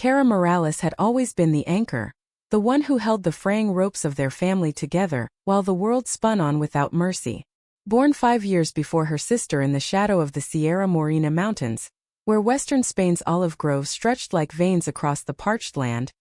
Cara Morales had always been the anchor, the one who held the fraying ropes of their family together while the world spun on without mercy. Born 5 years before her sister in the shadow of the Sierra Morena Mountains, where western Spain's olive groves stretched like veins across the parched land,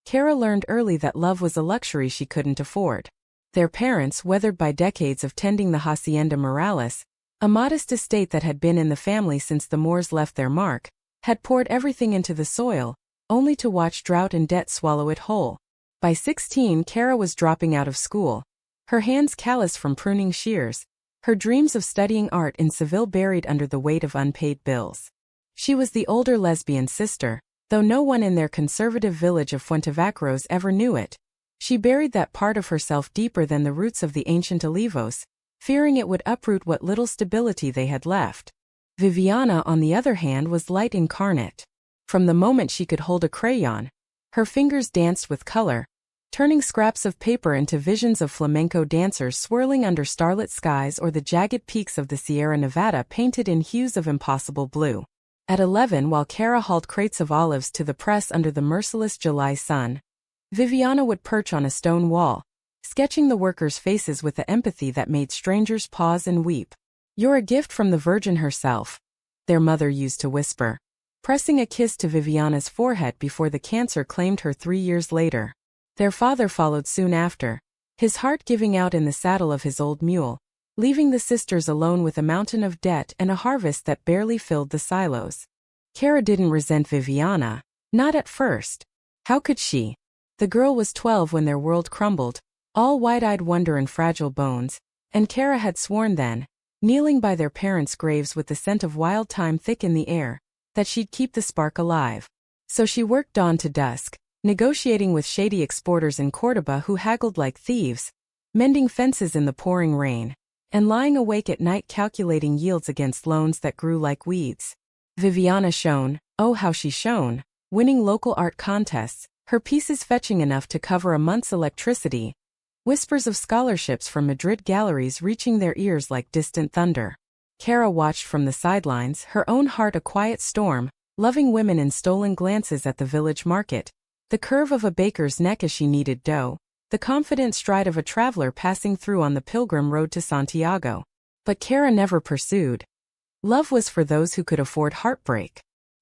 Cara learned early that love was a luxury she couldn't afford. Their parents, weathered by decades of tending the Hacienda Morales, a modest estate that had been in the family since the Moors left their mark, had poured everything into the soil, only to watch drought and debt swallow it whole. By 16, Cara was dropping out of school, her hands callous from pruning shears, her dreams of studying art in Seville buried under the weight of unpaid bills. She was the older lesbian sister, though no one in their conservative village of Fuentevacros ever knew it. She buried that part of herself deeper than the roots of the ancient olivos, fearing it would uproot what little stability they had left. Viviana, on the other hand, was light incarnate. From the moment she could hold a crayon, her fingers danced with color, turning scraps of paper into visions of flamenco dancers swirling under starlit skies or the jagged peaks of the Sierra Nevada painted in hues of impossible blue. At 11, while Cara hauled crates of olives to the press under the merciless July sun, Viviana would perch on a stone wall, sketching the workers' faces with the empathy that made strangers pause and weep. "You're a gift from the Virgin herself," their mother used to whisper, pressing a kiss to Viviana's forehead before the cancer claimed her 3 years later. Their father followed soon after, his heart giving out in the saddle of his old mule, leaving the sisters alone with a mountain of debt and a harvest that barely filled the silos. Cara didn't resent Viviana, not at first. How could she? The girl was 12 when their world crumbled, all wide-eyed wonder and fragile bones, and Cara had sworn then, kneeling by their parents' graves with the scent of wild thyme thick in the air, that she'd keep the spark alive. So she worked dawn to dusk, negotiating with shady exporters in Córdoba who haggled like thieves, mending fences in the pouring rain, and lying awake at night calculating yields against loans that grew like weeds. Viviana shone, oh how she shone, winning local art contests, her pieces fetching enough to cover a month's electricity, whispers of scholarships from Madrid galleries reaching their ears like distant thunder. Cara watched from the sidelines, her own heart a quiet storm, loving women in stolen glances at the village market, the curve of a baker's neck as she kneaded dough, the confident stride of a traveler passing through on the pilgrim road to Santiago. But Cara never pursued. Love was for those who could afford heartbreak.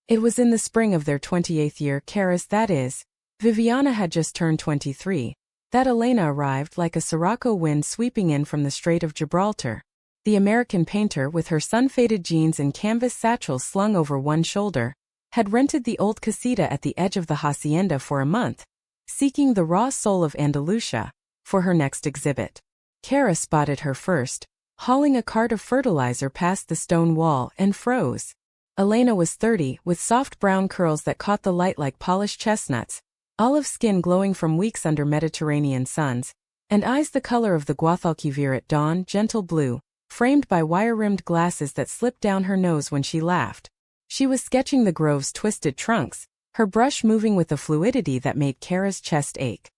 It was in the spring of their 28th year, Cara's that is, Viviana had just turned 23, that Elena arrived like a sirocco wind sweeping in from the Strait of Gibraltar. The American painter, with her sun-faded jeans and canvas satchel slung over one shoulder, had rented the old casita at the edge of the hacienda for a month, seeking the raw soul of Andalusia for her next exhibit. Cara spotted her first, hauling a cart of fertilizer past the stone wall, and froze. Elena was 30, with soft brown curls that caught the light like polished chestnuts, olive skin glowing from weeks under Mediterranean suns, and eyes the color of the Guadalquivir at dawn, gentle blue, framed by wire-rimmed glasses that slipped down her nose when she laughed. She was sketching the grove's twisted trunks, her brush moving with a fluidity that made Cara's chest ache.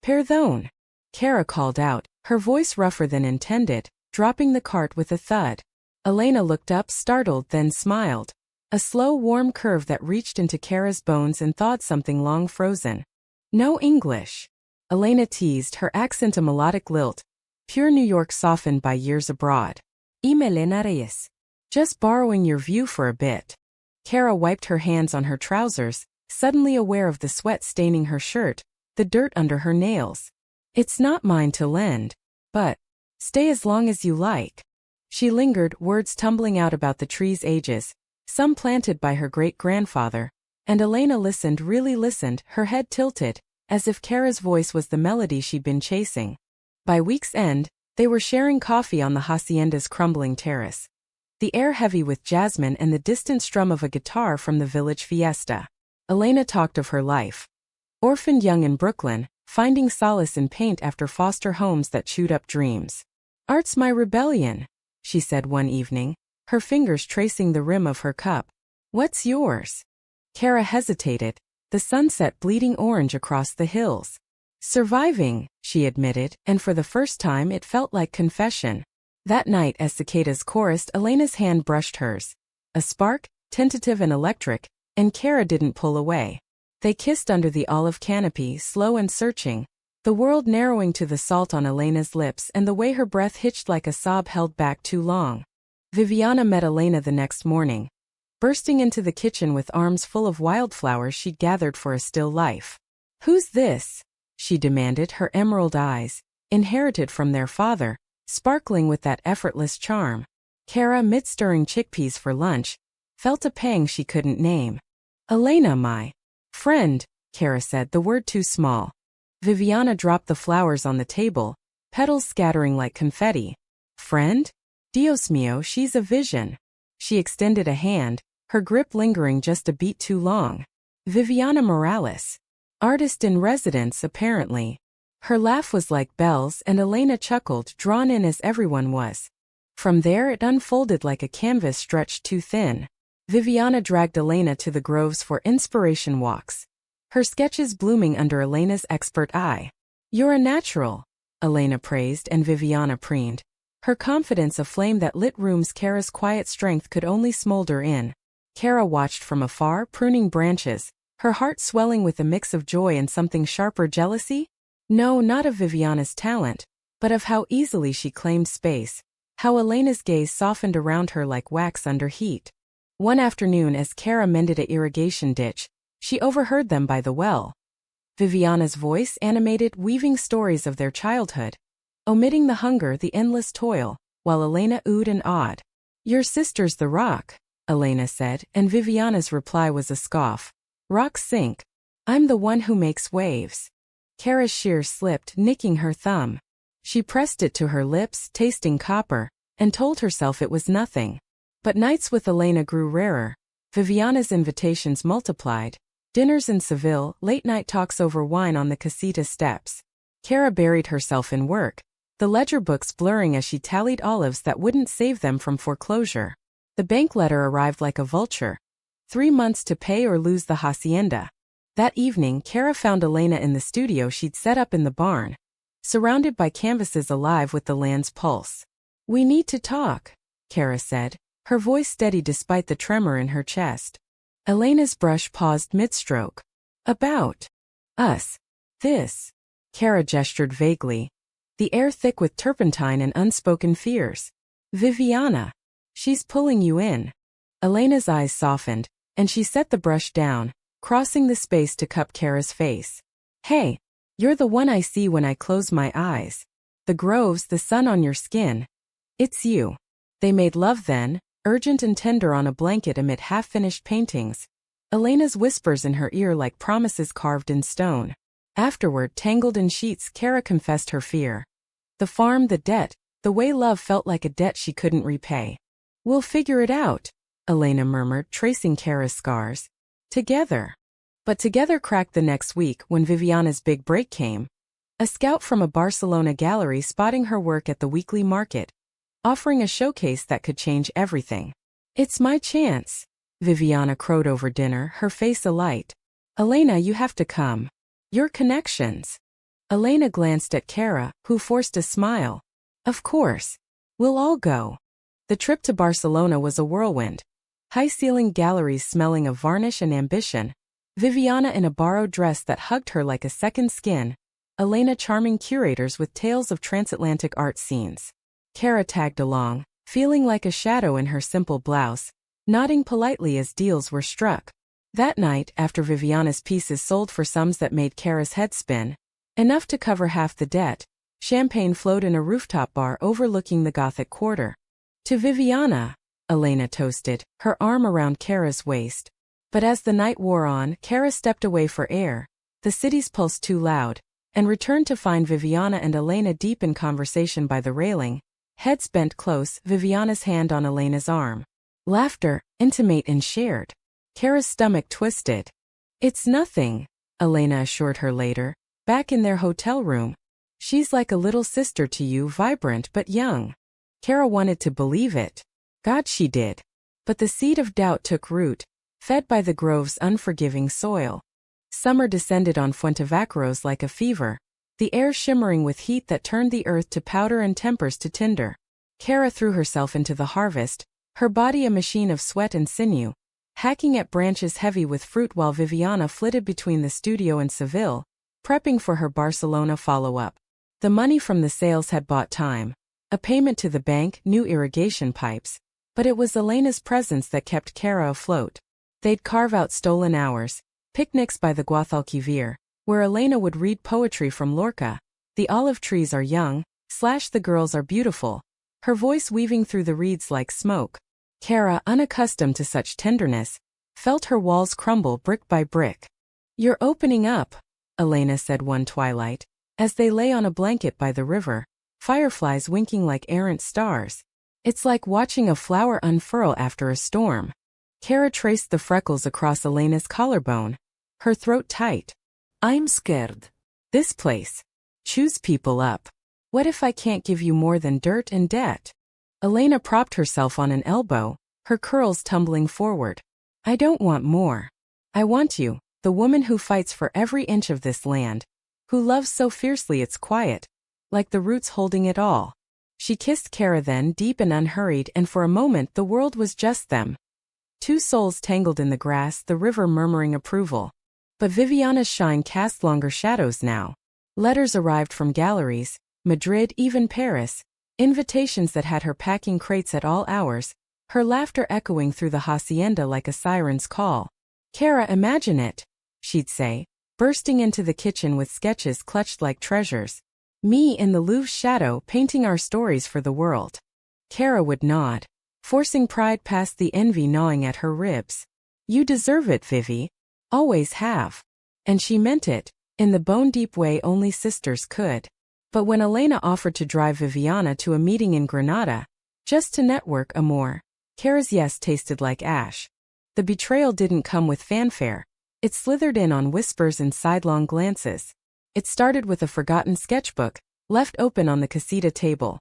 "Perdón," Cara called out, her voice rougher than intended, dropping the cart with a thud. Elena looked up, startled, then smiled. A slow, warm curve that reached into Cara's bones and thawed something long frozen. "No English," Elena teased, her accent a melodic lilt, pure New York softened by years abroad. "Y Melena Reyes. Just borrowing your view for a bit." Cara wiped her hands on her trousers, suddenly aware of the sweat staining her shirt, the dirt under her nails. "It's not mine to lend, but stay as long as you like." She lingered, words tumbling out about the trees' ages, some planted by her great-grandfather, and Elena listened, really listened, her head tilted, as if Cara's voice was the melody she'd been chasing. By week's end, they were sharing coffee on the hacienda's crumbling terrace, the air heavy with jasmine and the distant strum of a guitar from the village fiesta. Elena talked of her life. Orphaned young in Brooklyn, finding solace in paint after foster homes that chewed up dreams. "Art's my rebellion," she said one evening, her fingers tracing the rim of her cup. "What's yours?" Cara hesitated, the sunset bleeding orange across the hills. "Surviving," she admitted, and for the first time it felt like confession. That night, as cicadas chorused, Elena's hand brushed hers. A spark, tentative and electric, and Cara didn't pull away. They kissed under the olive canopy, slow and searching, the world narrowing to the salt on Elena's lips and the way her breath hitched like a sob held back too long. Viviana met Elena the next morning, bursting into the kitchen with arms full of wildflowers she'd gathered for a still life. "Who's this?" she demanded, her emerald eyes, inherited from their father, sparkling with that effortless charm. Kara, mid-stirring chickpeas for lunch, felt a pang she couldn't name. "Elena, my friend," Kara said, the word too small. Viviana dropped the flowers on the table, petals scattering like confetti. "Friend? Dios mío, she's a vision." She extended a hand, her grip lingering just a beat too long. "Viviana Morales. Artist in residence, apparently." Her laugh was like bells, and Elena chuckled, drawn in as everyone was. From there it unfolded like a canvas stretched too thin. Viviana dragged Elena to the groves for inspiration walks, her sketches blooming under Elena's expert eye. "You're a natural," Elena praised, and Viviana preened, her confidence a flame that lit rooms Kara's quiet strength could only smolder in. Kara watched from afar, pruning branches, her heart swelling with a mix of joy and something sharper, jealousy. No, not of Viviana's talent, but of how easily she claimed space, how Elena's gaze softened around her like wax under heat. One afternoon, as Kara mended an irrigation ditch, she overheard them by the well. Viviana's voice animated, weaving stories of their childhood, omitting the hunger, the endless toil, while Elena oohed and awed. "Your sister's the rock," Elena said, and Viviana's reply was a scoff. "Rocks sink. I'm the one who makes waves." Kara's shears slipped, nicking her thumb. She pressed it to her lips, tasting copper, and told herself it was nothing. But nights with Elena grew rarer. Viviana's invitations multiplied. Dinners in Seville, late-night talks over wine on the casita steps. Kara buried herself in work, the ledger books blurring as she tallied olives that wouldn't save them from foreclosure. The bank letter arrived like a vulture. 3 months to pay or lose the hacienda. That evening, Kara found Elena in the studio she'd set up in the barn, surrounded by canvases alive with the land's pulse. "We need to talk," Kara said, her voice steady despite the tremor in her chest. Elena's brush paused mid-stroke. "About us. This." Kara gestured vaguely, the air thick with turpentine and unspoken fears. "Viviana. She's pulling you in." Elena's eyes softened, and she set the brush down, crossing the space to cup Kara's face. "Hey, you're the one I see when I close my eyes. The groves, the sun on your skin. It's you." They made love then, urgent and tender on a blanket amid half-finished paintings. Elena's whispers in her ear like promises carved in stone. Afterward, tangled in sheets, Kara confessed her fear. The farm, the debt, the way love felt like a debt she couldn't repay. "We'll figure it out," Elena murmured, tracing Kara's scars. "Together." But together cracked the next week when Viviana's big break came. A scout from a Barcelona gallery spotting her work at the weekly market, offering a showcase that could change everything. "It's my chance," Viviana crowed over dinner, her face alight. "Elena, you have to come. Your connections." Elena glanced at Kara, who forced a smile. "Of course. We'll all go." The trip to Barcelona was a whirlwind. High-ceilinged galleries smelling of varnish and ambition. Viviana in a borrowed dress that hugged her like a second skin. Elena charming curators with tales of transatlantic art scenes. Kara tagged along, feeling like a shadow in her simple blouse, nodding politely as deals were struck. That night, after Viviana's pieces sold for sums that made Kara's head spin, enough to cover half the debt, champagne flowed in a rooftop bar overlooking the Gothic quarter. "To Viviana," Elena toasted, her arm around Kara's waist. But as the night wore on, Kara stepped away for air, the city's pulse too loud, and returned to find Viviana and Elena deep in conversation by the railing, heads bent close, Viviana's hand on Elena's arm. Laughter, intimate and shared. Kara's stomach twisted. "It's nothing," Elena assured her later, back in their hotel room. "She's like a little sister to you, vibrant but young." Kara wanted to believe it. God, she did. But the seed of doubt took root, fed by the grove's unforgiving soil. Summer descended on Fuentevaqueros like a fever, the air shimmering with heat that turned the earth to powder and tempers to tinder. Kara threw herself into the harvest, her body a machine of sweat and sinew, hacking at branches heavy with fruit while Viviana flitted between the studio and Seville, prepping for her Barcelona follow-up. The money from the sales had bought time. A payment to the bank, new irrigation pipes. But it was Elena's presence that kept Kara afloat. They'd carve out stolen hours, picnics by the Guadalquivir, where Elena would read poetry from Lorca. The olive trees are young, / the girls are beautiful. Her voice weaving through the reeds like smoke. Kara, unaccustomed to such tenderness, felt her walls crumble brick by brick. "You're opening up," Elena said one twilight, as they lay on a blanket by the river, fireflies winking like errant stars. "It's like watching a flower unfurl after a storm." Kara traced the freckles across Elena's collarbone, her throat tight. "I'm scared. This place chews people up. What if I can't give you more than dirt and debt?" Elena propped herself on an elbow, her curls tumbling forward. "I don't want more. I want you, the woman who fights for every inch of this land, who loves so fiercely it's quiet, like the roots holding it all." She kissed Kara then, deep and unhurried, and for a moment the world was just them. Two souls tangled in the grass, the river murmuring approval. But Viviana's shine cast longer shadows now. Letters arrived from galleries, Madrid, even Paris, invitations that had her packing crates at all hours, her laughter echoing through the hacienda like a siren's call. "Kara, imagine it," she'd say, bursting into the kitchen with sketches clutched like treasures. "Me in the Louvre's shadow painting our stories for the world." Kara would nod, forcing pride past the envy gnawing at her ribs. "You deserve it, Vivi. Always have." And she meant it, in the bone-deep way only sisters could. But when Elena offered to drive Viviana to a meeting in Granada, just to network more, Kara's yes tasted like ash. The betrayal didn't come with fanfare. It slithered in on whispers and sidelong glances. It started with a forgotten sketchbook, left open on the casita table.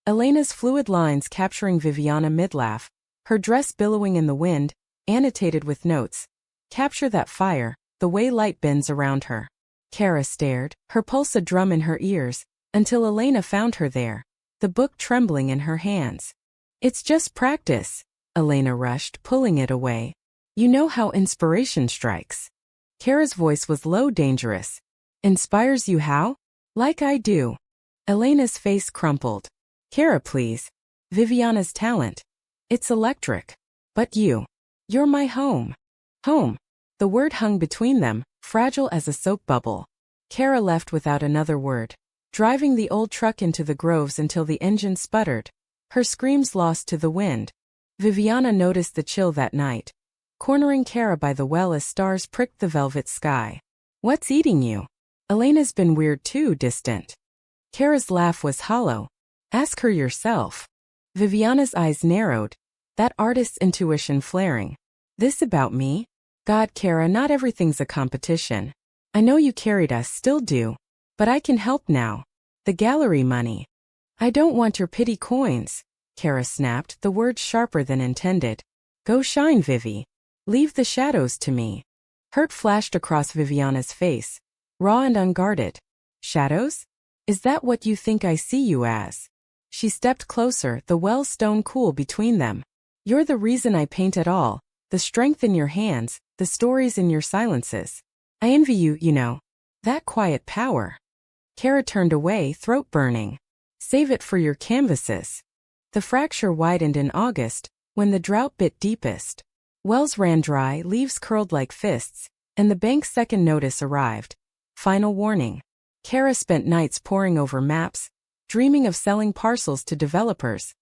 Elena's fluid lines capturing Viviana mid-laugh, her dress billowing in the wind, annotated with notes. "Capture that fire, the way light bends around her." Kara stared, her pulse a drum in her ears, until Elena found her there, the book trembling in her hands. "It's just practice," Elena rushed, pulling it away. "You know how inspiration strikes." Kara's voice was low, dangerous. "Inspires you how?" "Like I do." Elena's face crumpled. "Kara, please. Viviana's talent. It's electric. But you're my home." Home. The word hung between them, fragile as a soap bubble. Kara left without another word, driving the old truck into the groves until the engine sputtered, her screams lost to the wind. Viviana noticed the chill that night, cornering Kara by the well as stars pricked the velvet sky. "What's eating you?" Elena's been weird too, distant. Kara's laugh was hollow. "Ask her yourself." Viviana's eyes narrowed, that artist's intuition flaring. "This about me? God, Kara, not everything's a competition. I know you carried us, still do. But I can help now. The gallery money." "I don't want your pity coins," Kara snapped, the words sharper than intended. "Go shine, Vivi. Leave the shadows to me." Hurt flashed across Viviana's face, raw and unguarded. "Shadows? Is that what you think I see you as?" She stepped closer, the well stone cool between them. "You're the reason I paint at all, the strength in your hands, the stories in your silences. I envy you, you know. That quiet power." Kara turned away, throat burning. "Save it for your canvases." The fracture widened in August, when the drought bit deepest. Wells ran dry, leaves curled like fists, and the bank's second notice arrived. Final warning. Kara spent nights poring over maps, dreaming of selling parcels to developers.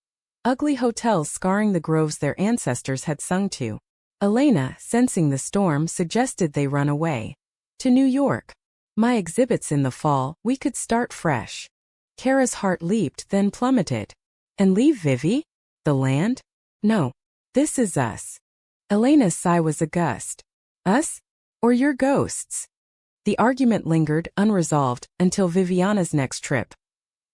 Ugly hotels scarring the groves their ancestors had sung to. Elena, sensing the storm, suggested they run away. To New York. "My exhibits in the fall, we could start fresh." Kara's heart leaped, then plummeted. "And leave Vivi? The land? No. This is us." Elena's sigh was a gust. "Us? Or your ghosts?" The argument lingered, unresolved, until Viviana's next trip.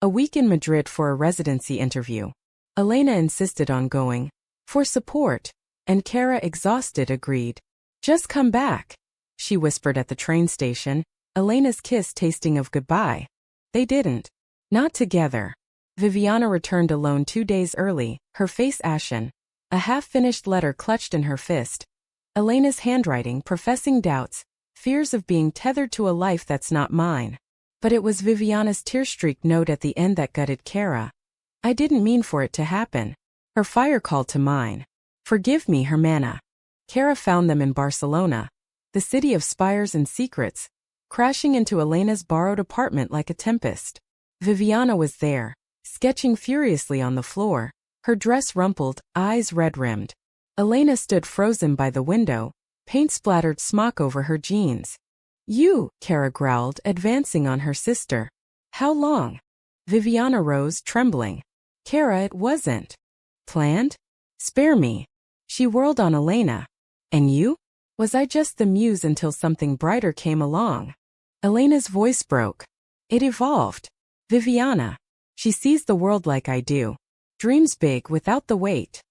A week in Madrid for a residency interview. Elena insisted on going. For support. And Kara, exhausted, agreed. "Just come back," she whispered at the train station, Elena's kiss tasting of goodbye. They didn't. Not together. Viviana returned alone 2 days early, her face ashen. A half-finished letter clutched in her fist. Elena's handwriting professing doubts, fears of being tethered to a life that's not mine. But it was Viviana's tear-streaked note at the end that gutted Kara. I didn't mean for it to happen. Her fire called to mine. Forgive me, Hermana. Kara found them in Barcelona, the city of spires and secrets, crashing into Elena's borrowed apartment like a tempest. Viviana was there, sketching furiously on the floor, her dress rumpled, eyes red-rimmed. Elena stood frozen by the window, paint-splattered smock over her jeans. You, Kara growled, advancing on her sister. How long? Viviana rose, trembling. Kara, it wasn't planned? Spare me. She whirled on Elena. And you? Was I just the muse until something brighter came along? Elena's voice broke. It evolved. Viviana. She sees the world like I do. Dreams big without the weight.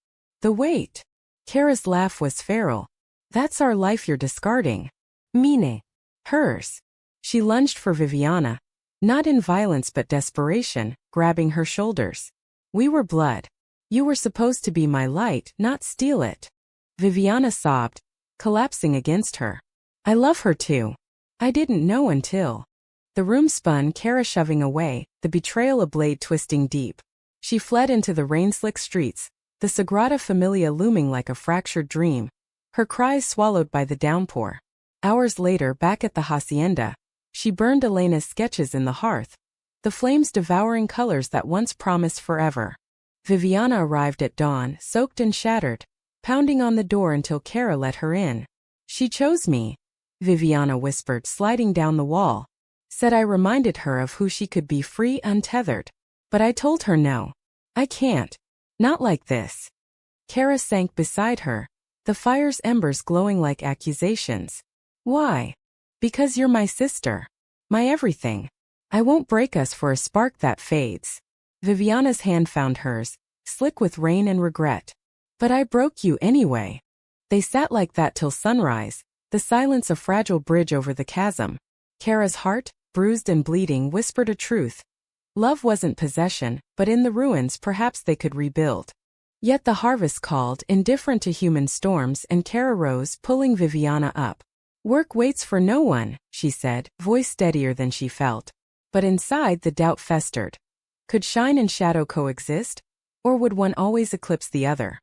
The weight. Kara's laugh was feral. That's our life you're discarding. Mine. Hers. She lunged for Viviana. Not in violence but desperation, grabbing her shoulders. We were blood. You were supposed to be my light, not steal it. Viviana sobbed, collapsing against her. I love her too. I didn't know until. The room spun, Kara shoving away, the betrayal a blade twisting deep. She fled into the rain-slick streets, the Sagrada Familia looming like a fractured dream, her cries swallowed by the downpour. Hours later, back at the hacienda, she burned Elena's sketches in the hearth, the flames devouring colors that once promised forever. Viviana arrived at dawn, soaked and shattered, pounding on the door until Kara let her in. She chose me, Viviana whispered, sliding down the wall. Said I reminded her of who she could be, free, untethered. But I told her no. I can't. Not like this. Kara sank beside her, the fire's embers glowing like accusations. Why? Because you're my sister. My everything. I won't break us for a spark that fades. Viviana's hand found hers, slick with rain and regret. But I broke you anyway. They sat like that till sunrise, the silence a fragile bridge over the chasm. Kara's heart, bruised and bleeding, whispered a truth. Love wasn't possession, but in the ruins perhaps they could rebuild. Yet the harvest called, indifferent to human storms, and Kara rose, pulling Viviana up. Work waits for no one, she said, voice steadier than she felt. But inside the doubt festered. Could shine and shadow coexist? Or would one always eclipse the other?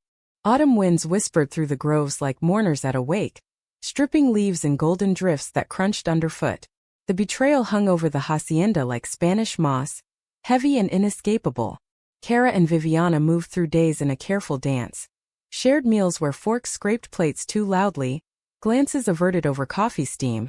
Autumn winds whispered through the groves like mourners at a wake, stripping leaves in golden drifts that crunched underfoot. The betrayal hung over the hacienda like Spanish moss, heavy and inescapable. Kara and Viviana moved through days in a careful dance. Shared meals where forks scraped plates too loudly, glances averted over coffee steam.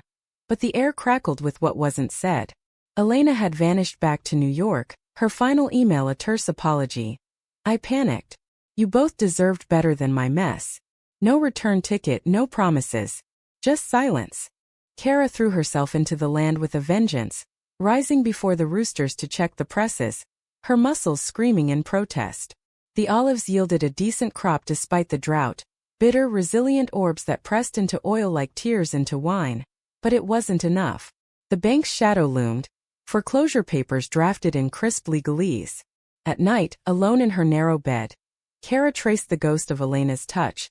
But the air crackled with what wasn't said. Elena had vanished back to New York, her final email a terse apology. I panicked. You both deserved better than my mess. No return ticket, no promises. Just silence. Kara threw herself into the land with a vengeance, rising before the roosters to check the presses, her muscles screaming in protest. The olives yielded a decent crop despite the drought, bitter, resilient orbs that pressed into oil like tears into wine. But it wasn't enough. The bank's shadow loomed, foreclosure papers drafted in crisp legalese. At night, alone in her narrow bed, Kara traced the ghost of Elena's touch,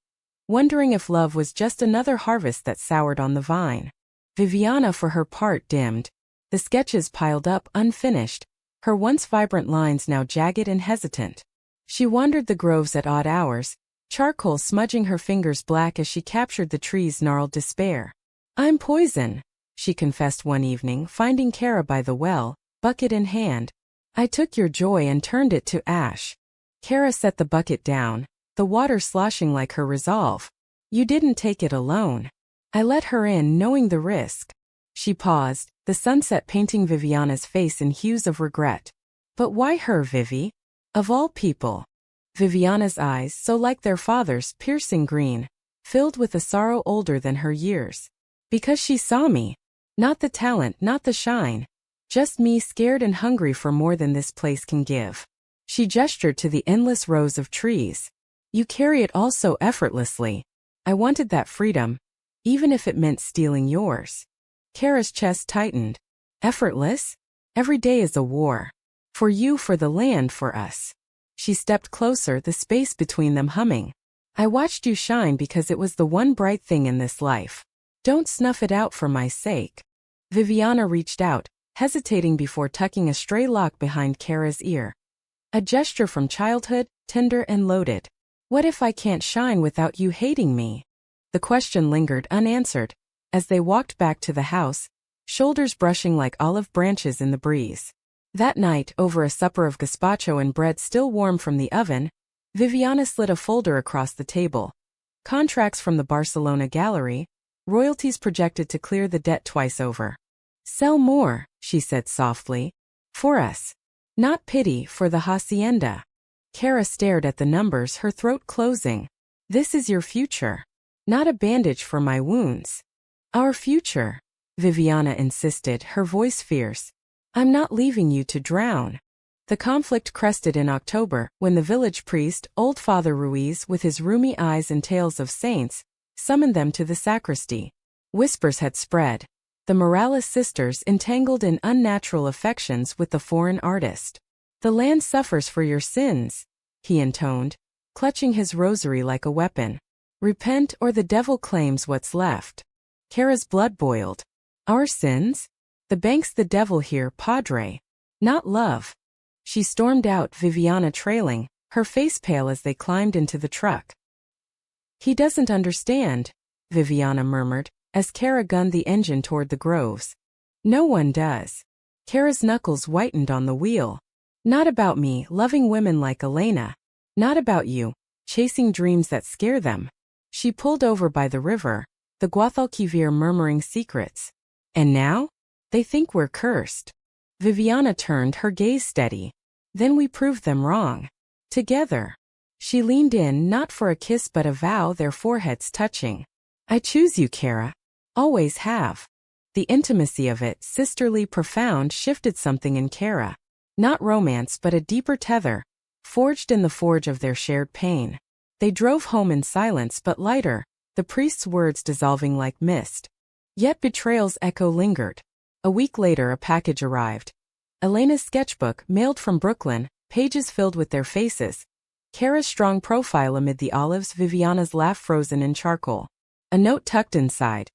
wondering if love was just another harvest that soured on the vine. Viviana, for her part, dimmed. The sketches piled up, unfinished, her once vibrant lines now jagged and hesitant. She wandered the groves at odd hours, charcoal smudging her fingers black as she captured the tree's gnarled despair. I'm poison, she confessed one evening, finding Kara by the well, bucket in hand. I took your joy and turned it to ash. Kara set the bucket down, the water sloshing like her resolve. You didn't take it alone. I let her in, knowing the risk. She paused, the sunset painting Viviana's face in hues of regret. But why her, Vivi? Of all people. Viviana's eyes, so like their father's, piercing green, filled with a sorrow older than her years. Because she saw me. Not the talent, not the shine. Just me, scared and hungry for more than this place can give. She gestured to the endless rows of trees. You carry it all so effortlessly. I wanted that freedom, even if it meant stealing yours. Kara's chest tightened. Effortless? Every day is a war. For you, for the land, for us. She stepped closer, the space between them humming. I watched you shine because it was the one bright thing in this life. Don't snuff it out for my sake. Viviana reached out, hesitating before tucking a stray lock behind Kara's ear. A gesture from childhood, tender and loaded. What if I can't shine without you hating me? The question lingered unanswered as they walked back to the house, shoulders brushing like olive branches in the breeze. That night, over a supper of gazpacho and bread still warm from the oven, Viviana slid a folder across the table. Contracts from the Barcelona gallery, royalties projected to clear the debt twice over. Sell more, she said softly. For us. Not pity for the hacienda. Kara stared at the numbers, her throat closing. This is your future. Not a bandage for my wounds. Our future, Viviana insisted, her voice fierce. I'm not leaving you to drown. The conflict crested in October, when the village priest, old Father Ruiz, with his rheumy eyes and tales of saints, summoned them to the sacristy. Whispers had spread. The Morales sisters entangled in unnatural affections with the foreign artist. The land suffers for your sins, he intoned, clutching his rosary like a weapon. Repent or the devil claims what's left. Kara's blood boiled. Our sins? The bank's the devil here, Padre. Not love. She stormed out, Viviana trailing, her face pale as they climbed into the truck. He doesn't understand, Viviana murmured, as Kara gunned the engine toward the groves. No one does. Kara's knuckles whitened on the wheel. Not about me, loving women like Elena. Not about you, chasing dreams that scare them. She pulled over by the river, the Guadalquivir murmuring secrets. And now? They think we're cursed. Viviana turned, her gaze steady. Then we proved them wrong. Together. She leaned in, not for a kiss but a vow, their foreheads touching. I choose you, Kara. Always have. The intimacy of it, sisterly, profound, shifted something in Kara. Not romance but a deeper tether, forged in the forge of their shared pain. They drove home in silence but lighter, the priest's words dissolving like mist. Yet betrayal's echo lingered. A week later a package arrived. Elena's sketchbook, mailed from Brooklyn, pages filled with their faces. Kara's strong profile amid the olives, Viviana's laugh frozen in charcoal. A note tucked inside.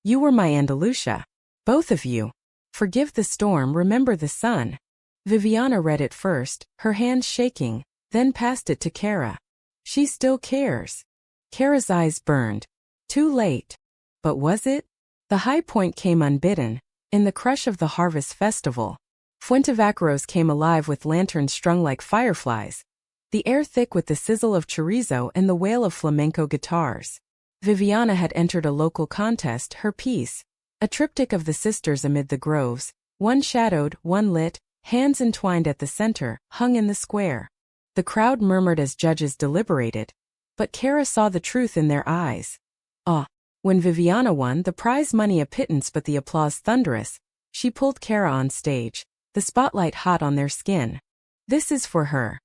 You were my Andalusia. Both of you. Forgive the storm, remember the sun. Viviana read it first, her hands shaking, then passed it to Kara. She still cares. Kara's eyes burned. Too late. But was it? The high point came unbidden. In the crush of the harvest festival, Fuentevaqueros came alive with lanterns strung like fireflies, the air thick with the sizzle of chorizo and the wail of flamenco guitars. Viviana had entered a local contest, her piece, a triptych of the sisters amid the groves, one shadowed, one lit, hands entwined at the center, hung in the square. The crowd murmured as judges deliberated, but Kara saw the truth in their eyes. Ah! When Viviana won, the prize money a pittance but the applause thunderous, she pulled Kara on stage, the spotlight hot on their skin. This is for her.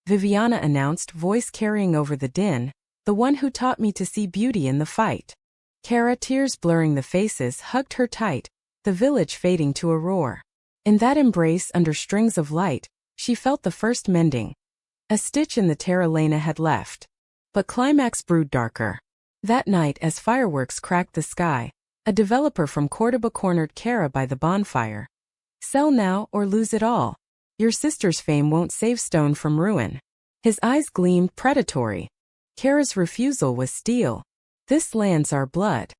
Viviana announced, voice carrying over the din, the one who taught me to see beauty in the fight. Kara, tears blurring the faces, hugged her tight, the village fading to a roar. In that embrace, under strings of light, she felt the first mending. A stitch in the tear Elena had left. But climax brewed darker. That night, as fireworks cracked the sky, a developer from Cordoba cornered Kara by the bonfire. Sell now or lose it all. Your sister's fame won't save stone from ruin. His eyes gleamed predatory. Kara's refusal was steel. This land's our blood.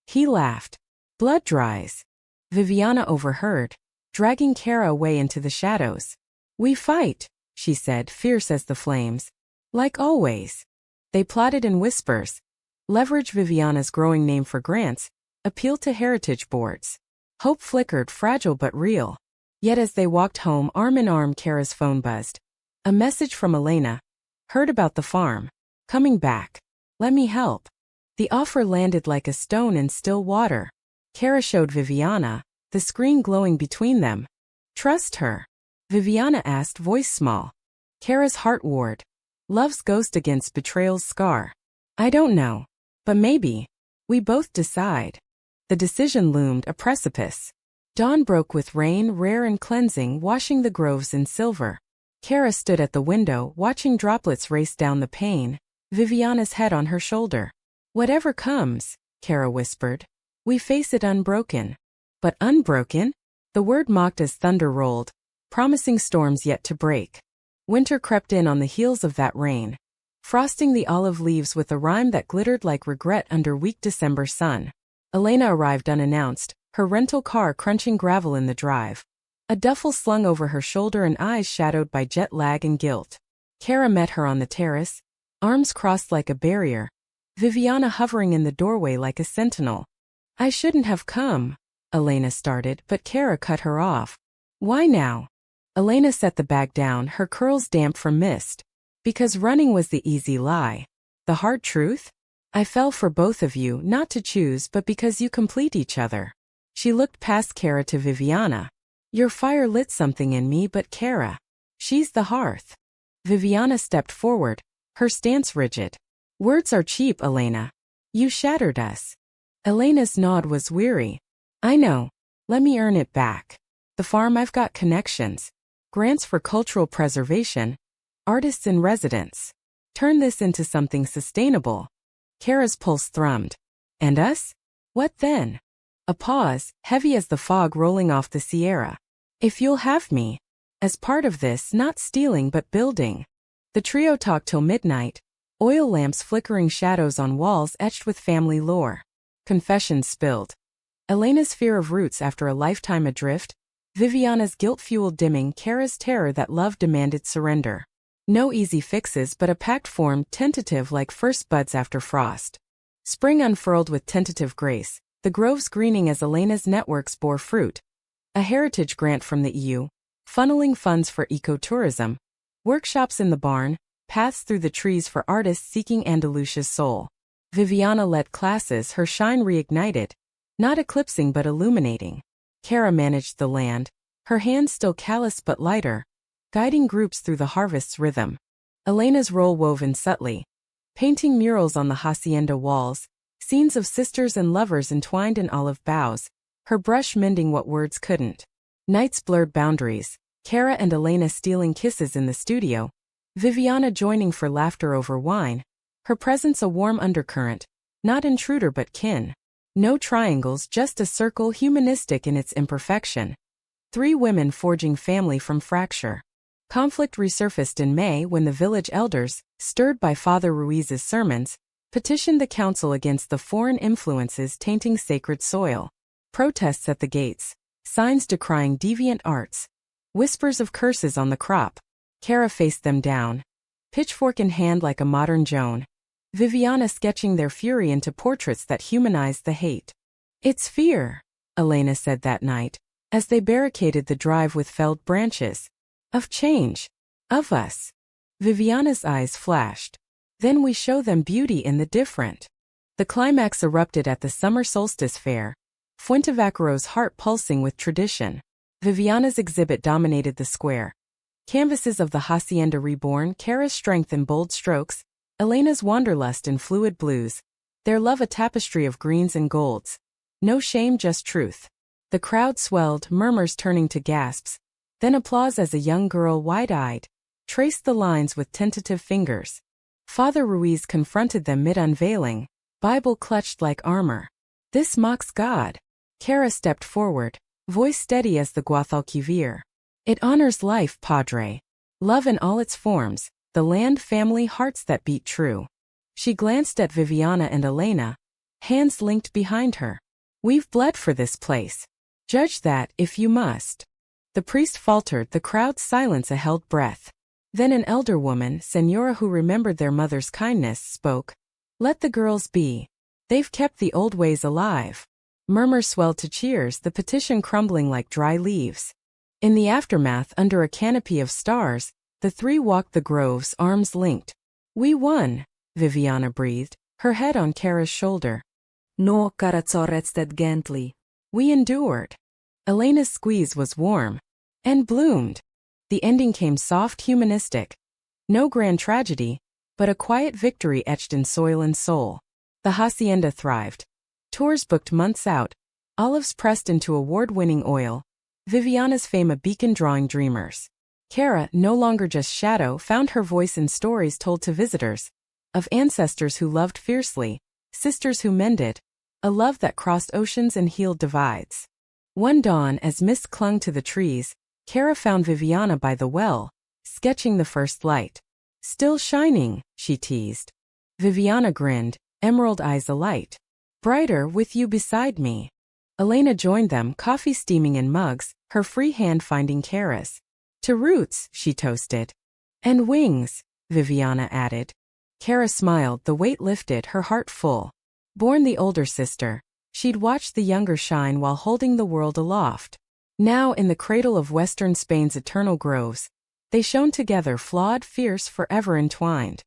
He laughed. Blood dries. Viviana overheard, dragging Kara away into the shadows. We fight, she said, fierce as the flames. Like always. They plotted in whispers. Leverage Viviana's growing name for grants, appeal to heritage boards. Hope flickered, fragile but real. Yet as they walked home arm in arm, Kara's phone buzzed. A message from Elena. Heard about the farm. Coming back. Let me help. The offer landed like a stone in still water. Kara showed Viviana, the screen glowing between them. Trust her? Viviana asked, voice small. Kara's heart warred. Love's ghost against betrayal's scar. I don't know. But maybe. We both decide. The decision loomed, a precipice. Dawn broke with rain, rare and cleansing, washing the groves in silver. Kara stood at the window, watching droplets race down the pane. Viviana's head on her shoulder. Whatever comes, Kara whispered. We face it unbroken. But unbroken? The word mocked as thunder rolled, promising storms yet to break. Winter crept in on the heels of that rain, frosting the olive leaves with a rime that glittered like regret under weak December sun. Elena arrived unannounced, her rental car crunching gravel in the drive. A duffel slung over her shoulder and eyes shadowed by jet lag and guilt. Kara met her on the terrace, arms crossed like a barrier, Viviana hovering in the doorway like a sentinel. I shouldn't have come, Elena started, but Kara cut her off. Why now? Elena set the bag down, her curls damp from mist. Because running was the easy lie. The hard truth? I fell for both of you, not to choose but because you complete each other. She looked past Kara to Viviana. Your fire lit something in me, but Kara, she's the hearth. Viviana stepped forward, her stance rigid. Words are cheap, Elena. You shattered us. Elena's nod was weary. I know. Let me earn it back. The farm, I've got connections. Grants for cultural preservation. Artists in residence. Turn this into something sustainable. Kara's pulse thrummed. And us? What then? A pause, heavy as the fog rolling off the Sierra. If you'll have me. As part of this, not stealing but building. The trio talked till midnight, oil lamps flickering shadows on walls etched with family lore. Confessions spilled. Elena's fear of roots after a lifetime adrift, Viviana's guilt-fueled dimming, Kara's terror that love demanded surrender. No easy fixes but a pact formed tentative like first buds after frost. Spring unfurled with tentative grace, the groves greening as Elena's networks bore fruit. A heritage grant from the EU, funneling funds for ecotourism. Workshops in the barn, paths through the trees for artists seeking Andalusia's soul. Viviana led classes, her shine reignited, not eclipsing but illuminating. Kara managed the land, her hands still callous but lighter, guiding groups through the harvest's rhythm. Elena's role woven subtly, painting murals on the hacienda walls, scenes of sisters and lovers entwined in olive boughs, her brush mending what words couldn't. Nights blurred boundaries, Kara and Elena stealing kisses in the studio, Viviana joining for laughter over wine, her presence a warm undercurrent, not intruder but kin. No triangles, just a circle humanistic in its imperfection. 3 women forging family from fracture. Conflict resurfaced in May when the village elders, stirred by Father Ruiz's sermons, petitioned the council against the foreign influences tainting sacred soil. Protests at the gates, signs decrying deviant arts, whispers of curses on the crop. Kara faced them down, pitchfork in hand like a modern Joan. Viviana sketching their fury into portraits that humanized the hate. It's fear, Elena said that night, as they barricaded the drive with felled branches. Of change. Of us. Viviana's eyes flashed. Then we show them beauty in the different. The climax erupted at the summer solstice fair, Fuentevaquero's heart pulsing with tradition. Viviana's exhibit dominated the square. Canvases of the hacienda reborn, Kara's strength in bold strokes, Elena's wanderlust in fluid blues, their love a tapestry of greens and golds. No shame, just truth. The crowd swelled, murmurs turning to gasps, then applause as a young girl, wide-eyed, traced the lines with tentative fingers. Father Ruiz confronted them mid-unveiling, Bible clutched like armor. This mocks God. Kara stepped forward, voice steady as the Guadalquivir. It honors life, Padre. Love in all its forms, the land, family, hearts that beat true. She glanced at Viviana and Elena, hands linked behind her. We've bled for this place. Judge that, if you must. The priest faltered, the crowd's silence a held breath. Then an elder woman, Senora who remembered their mother's kindness, spoke. Let the girls be. They've kept the old ways alive. Murmurs swelled to cheers, the petition crumbling like dry leaves. In the aftermath, under a canopy of stars, the 3 walked the groves, arms linked. We won, Viviana breathed, her head on Kara's shoulder. No, Carazzo rested gently. We endured. Elena's squeeze was warm. And bloomed. The ending came soft, humanistic. No grand tragedy, but a quiet victory etched in soil and soul. The hacienda thrived. Tours booked months out, olives pressed into award-winning oil, Viviana's fame a beacon drawing dreamers. Kara, no longer just shadow, found her voice in stories told to visitors. Of ancestors who loved fiercely, sisters who mended, a love that crossed oceans and healed divides. One dawn, as mist clung to the trees, Kara found Viviana by the well, sketching the first light. Still shining, she teased. Viviana grinned, emerald eyes alight. Brighter with you beside me. Elena joined them, coffee steaming in mugs, her free hand finding Kara's. To roots, she toasted. And wings, Viviana added. Kara smiled, the weight lifted, her heart full. Born the older sister, she'd watched the younger shine while holding the world aloft. Now in the cradle of western Spain's eternal groves, they shone together, flawed, fierce, forever entwined.